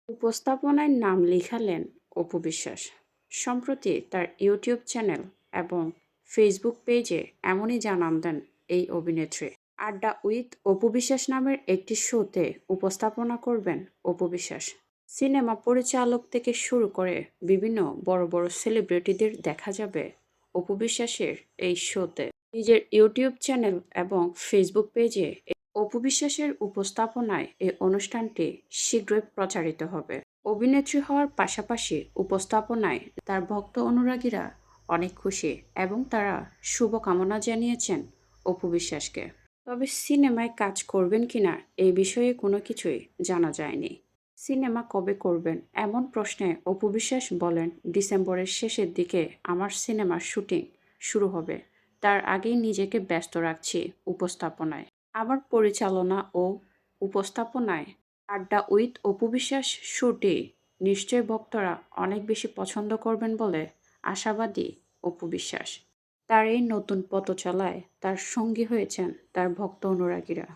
উপস্থাপনায় নাম লিখালেন অপু বিশ্বাস। সম্প্রতি তার ইউটিউব চ্যানেল এবং ফেসবুক পেজে এমনই জানান দেন এই অভিনেত্রী। আড্ডা উইথ অপু বিশ্বাস নামের একটি শোতে উপস্থাপনা করবেন অপু বিশ্বাস। সিনেমা পরিচালক থেকে শুরু করে বিভিন্ন বড় বড় সেলিব্রিটিদের দেখা যাবে অপু বিশ্বাসের এই শোতে। নিজের ইউটিউব চ্যানেল এবং ফেসবুক পেজে অপু বিশ্বাসের উপস্থাপনায় এই অনুষ্ঠানটি শীঘ্রই প্রচারিত হবে। অভিনেত্রী হওয়ার পাশাপাশি উপস্থাপনায় তার ভক্ত অনুরাগীরা অনেক খুশি এবং তারা শুভকামনা জানিয়েছেন অপু বিশ্বাসকে। তবে সিনেমায় কাজ করবেন কিনা এই বিষয়ে কোনো কিছুই জানা যায়নি। সিনেমা কবে করবেন এমন প্রশ্নে অপু বিশ্বাস বলেন, ডিসেম্বরের শেষের দিকে আমার সিনেমার শুটিং শুরু হবে। তার আগেই নিজেকে ব্যস্ত রাখছি উপস্থাপনায়। আমার পরিচালনা ও উপস্থাপনায় আড্ডা উইথ অপু বিশ্বাস শোটি নিশ্চয়ই ভক্তরা অনেক বেশি পছন্দ করবেন বলে আশাবাদী অপু বিশ্বাস। তার এই নতুন পথচলায় তার সঙ্গী হয়েছেন তার ভক্ত অনুরাগীরা।